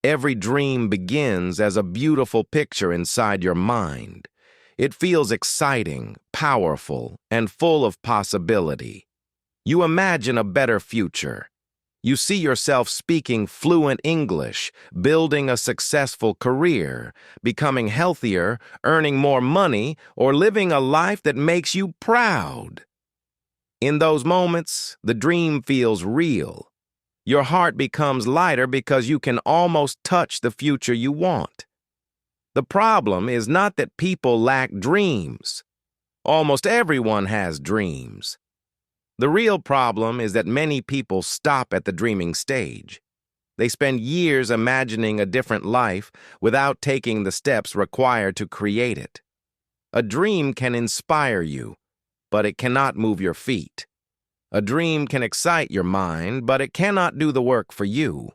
Every dream begins as a beautiful picture inside your mind. It feels exciting, powerful, and full of possibility. You imagine a better future. You see yourself speaking fluent English, building a successful career, becoming healthier, earning more money, or living a life that makes you proud. In those moments, the dream feels real. Your heart becomes lighter because you can almost touch the future you want. The problem is not that people lack dreams. Almost everyone has dreams. The real problem is that many people stop at the dreaming stage. They spend years imagining a different life without taking the steps required to create it. A dream can inspire you, but it cannot move your feet. A dream can excite your mind, but it cannot do the work for you.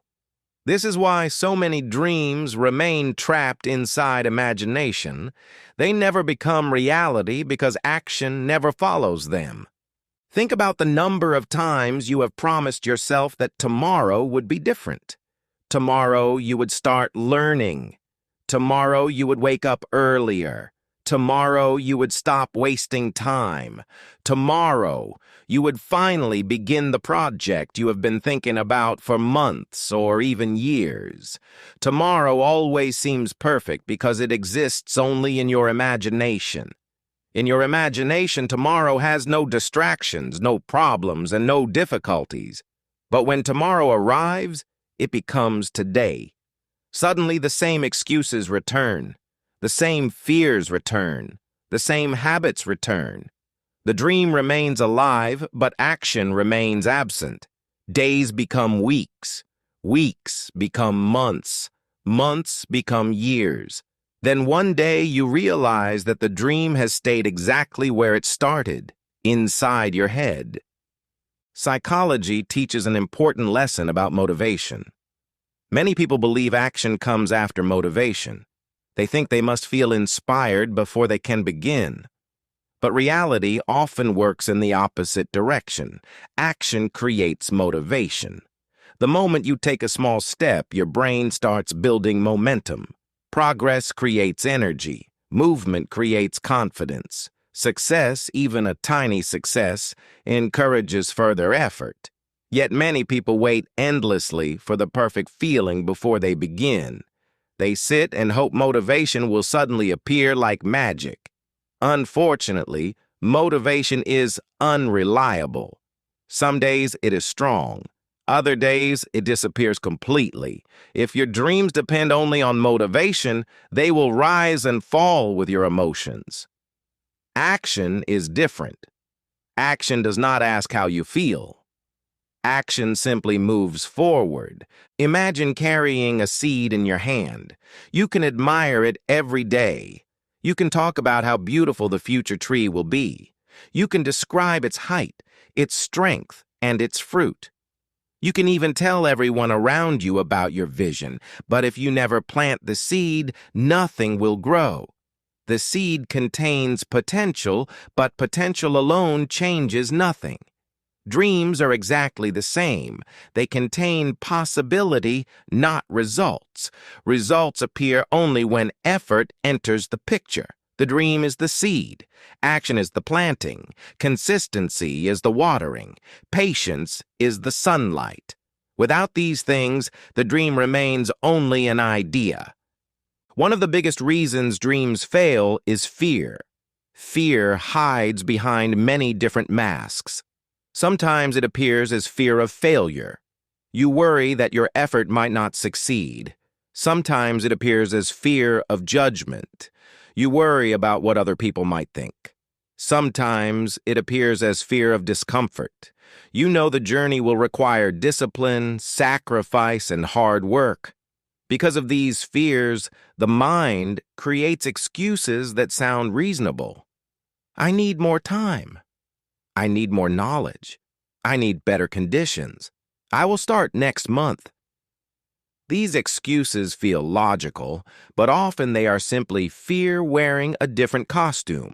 This is why so many dreams remain trapped inside imagination. They never become reality because action never follows them. Think about the number of times you have promised yourself that tomorrow would be different. Tomorrow you would start learning. Tomorrow you would wake up earlier. Tomorrow you would stop wasting time. Tomorrow you would finally begin the project you have been thinking about for months or even years. Tomorrow always seems perfect because it exists only in your imagination. In your imagination, tomorrow has no distractions, no problems, and no difficulties. But when tomorrow arrives, it becomes today. Suddenly the same excuses return. The same fears return. The same habits return. The dream remains alive, but action remains absent. Days become weeks. Weeks become months. Months become years. Then one day you realize that the dream has stayed exactly where it started, inside your head. Psychology teaches an important lesson about motivation. Many people believe action comes after motivation. They think they must feel inspired before they can begin. But reality often works in the opposite direction. Action creates motivation. The moment you take a small step, your brain starts building momentum. Progress creates energy. Movement creates confidence. Success, even a tiny success, encourages further effort. Yet many people wait endlessly for the perfect feeling before they begin. They sit and hope motivation will suddenly appear like magic. Unfortunately, motivation is unreliable. Some days it is strong. Other days, it disappears completely. If your dreams depend only on motivation, they will rise and fall with your emotions. Action is different. Action does not ask how you feel. Action simply moves forward. Imagine carrying a seed in your hand. You can admire it every day. You can talk about how beautiful the future tree will be. You can describe its height, its strength, and its fruit. You can even tell everyone around you about your vision, but if you never plant the seed, nothing will grow. The seed contains potential, but potential alone changes nothing. Dreams are exactly the same. They contain possibility, not results. Results appear only when effort enters the picture. The dream is the seed. Action is the planting. Consistency is the watering. Patience is the sunlight. Without these things, the dream remains only an idea. One of the biggest reasons dreams fail is fear. Fear hides behind many different masks. Sometimes it appears as fear of failure. You worry that your effort might not succeed. Sometimes it appears as fear of judgment. You worry about what other people might think. Sometimes it appears as fear of discomfort. You know the journey will require discipline, sacrifice, and hard work. Because of these fears, the mind creates excuses that sound reasonable. I need more time. I need more knowledge. I need better conditions. I will start next month. These excuses feel logical, but often they are simply fear wearing a different costume.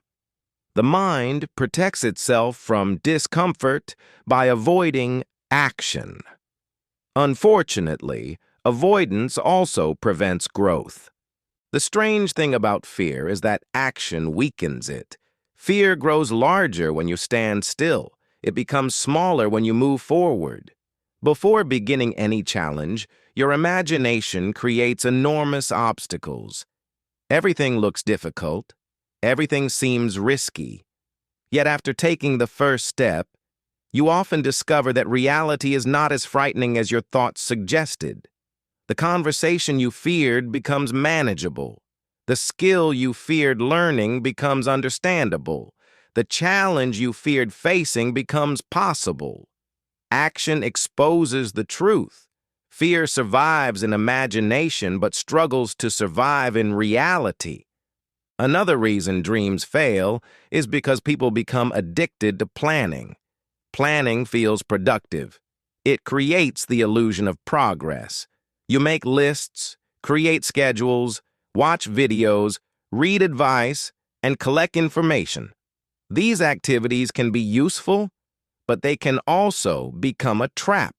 The mind protects itself from discomfort by avoiding action. Unfortunately, Avoidance also prevents growth. The strange thing about fear is that action weakens it. Fear grows larger when you stand still. It becomes smaller when you move forward. Before beginning any challenge, your imagination creates enormous obstacles. Everything looks difficult. Everything seems risky. Yet after taking the first step, you often discover that reality is not as frightening as your thoughts suggested. The conversation you feared becomes manageable. The skill you feared learning becomes understandable. The challenge you feared facing becomes possible. Action exposes the truth. Fear survives in imagination but struggles to survive in reality. Another reason dreams fail is because people become addicted to planning. Planning feels productive. It creates the illusion of progress. You make lists, create schedules, watch videos, read advice, and collect information. These activities can be useful, but they can also become a trap.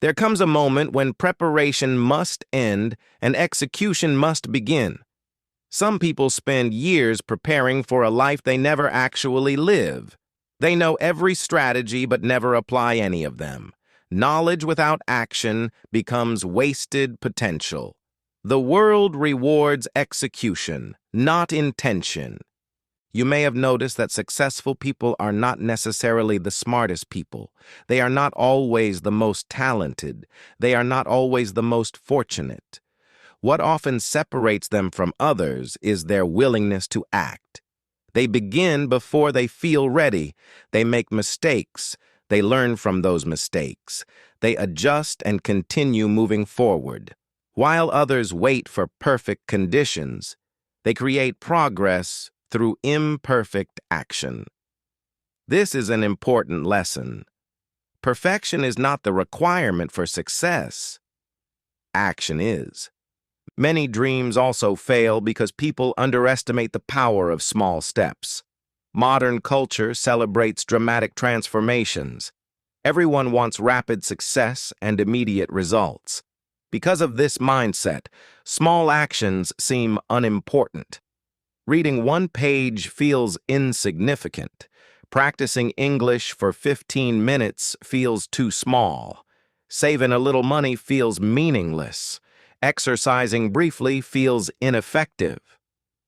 There comes a moment when preparation must end and execution must begin. Some people spend years preparing for a life they never actually live. They know every strategy but never apply any of them. Knowledge without action becomes wasted potential. The world rewards execution, not intention. You may have noticed that successful people are not necessarily the smartest people. They are not always the most talented. They are not always the most fortunate. What often separates them from others is their willingness to act. They begin before they feel ready. They make mistakes. They learn from those mistakes. They adjust and continue moving forward. While others wait for perfect conditions, they create progress through imperfect action. This is an important lesson. Perfection is not the requirement for success. Action is. Many dreams also fail because people underestimate the power of small steps. Modern culture celebrates dramatic transformations. Everyone wants rapid success and immediate results. Because of this mindset, small actions seem unimportant. Reading one page feels insignificant. Practicing English for 15 minutes feels too small. Saving a little money feels meaningless. Exercising briefly feels ineffective.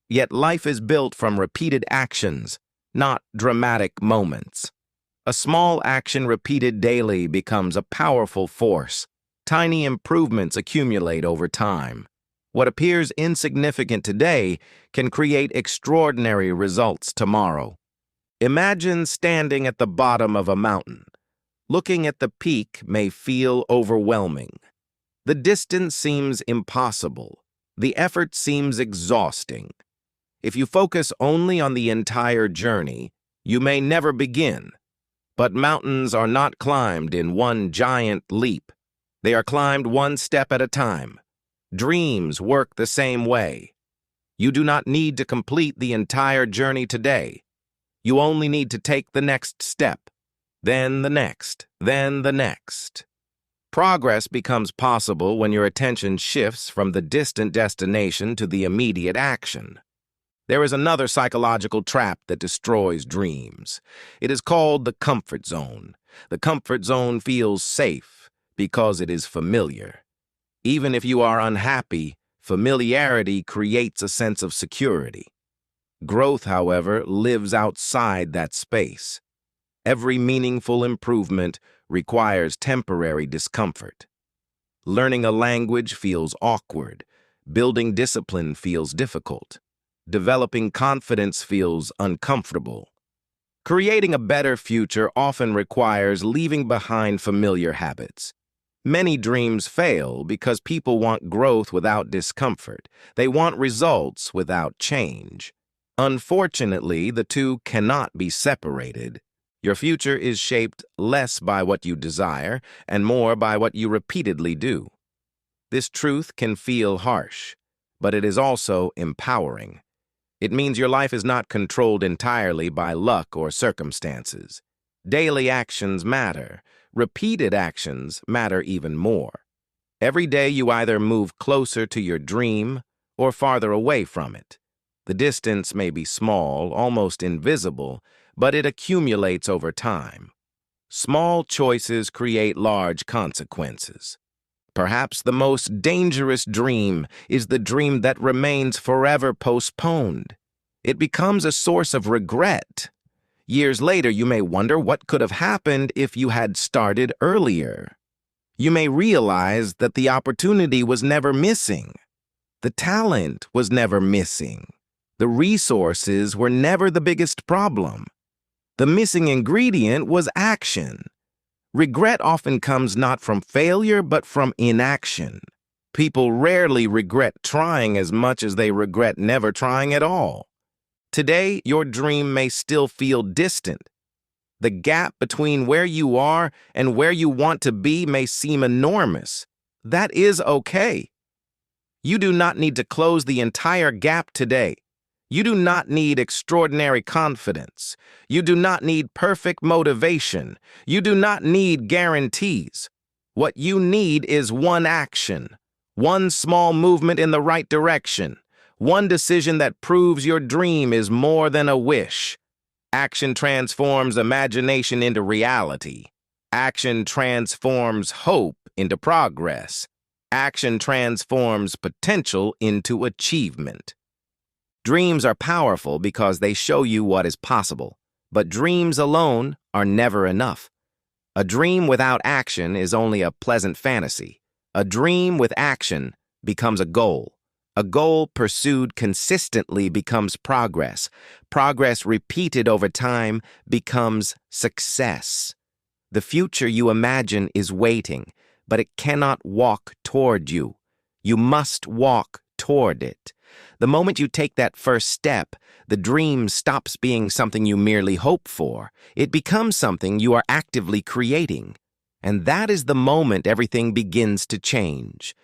Yet life is built from repeated actions, not dramatic moments. A small action repeated daily becomes a powerful force. Tiny improvements accumulate over time. What appears insignificant today can create extraordinary results tomorrow. Imagine standing at the bottom of a mountain. Looking at the peak may feel overwhelming. The distance seems impossible. The effort seems exhausting. If you focus only on the entire journey, you may never begin. But mountains are not climbed in one giant leap. They are climbed one step at a time. Dreams work the same way. You do not need to complete the entire journey today. You only need to take the next step, then the next, then the next. Progress becomes possible when your attention shifts from the distant destination to the immediate action. There is another psychological trap that destroys dreams. It is called the comfort zone. The comfort zone feels safe because it is familiar. Even if you are unhappy, familiarity creates a sense of security. Growth, however, lives outside that space. Every meaningful improvement requires temporary discomfort. Learning a language feels awkward. Building discipline feels difficult. Developing confidence feels uncomfortable. Creating a better future often requires leaving behind familiar habits. Many dreams fail because people want growth without discomfort. They want results without change. Unfortunately, the two cannot be separated. Your future is shaped less by what you desire and more by what you repeatedly do. This truth can feel harsh, but it is also empowering. It means your life is not controlled entirely by luck or circumstances. Daily actions matter. Repeated actions matter even more. Every day you either move closer to your dream or farther away from it. The distance may be small, almost invisible, but it accumulates over time. Small choices create large consequences. Perhaps the most dangerous dream is the dream that remains forever postponed. It becomes a source of regret. Years later, you may wonder what could have happened if you had started earlier. You may realize that the opportunity was never missing. The talent was never missing. The resources were never the biggest problem. The missing ingredient was action. Regret often comes not from failure, but from inaction. People rarely regret trying as much as they regret never trying at all. Today, your dream may still feel distant. The gap between where you are and where you want to be may seem enormous. That is okay. You do not need to close the entire gap today. You do not need extraordinary confidence. You do not need perfect motivation. You do not need guarantees. What you need is one action, one small movement in the right direction, one decision that proves your dream is more than a wish. Action transforms imagination into reality. Action transforms hope into progress. Action transforms potential into achievement. Dreams are powerful because they show you what is possible, but dreams alone are never enough. A dream without action is only a pleasant fantasy. A dream with action becomes a goal. A goal pursued consistently becomes progress. Progress repeated over time becomes success. The future you imagine is waiting, but it cannot walk toward you. You must walk toward it. The moment you take that first step, the dream stops being something you merely hope for. It becomes something you are actively creating. And that is the moment everything begins to change.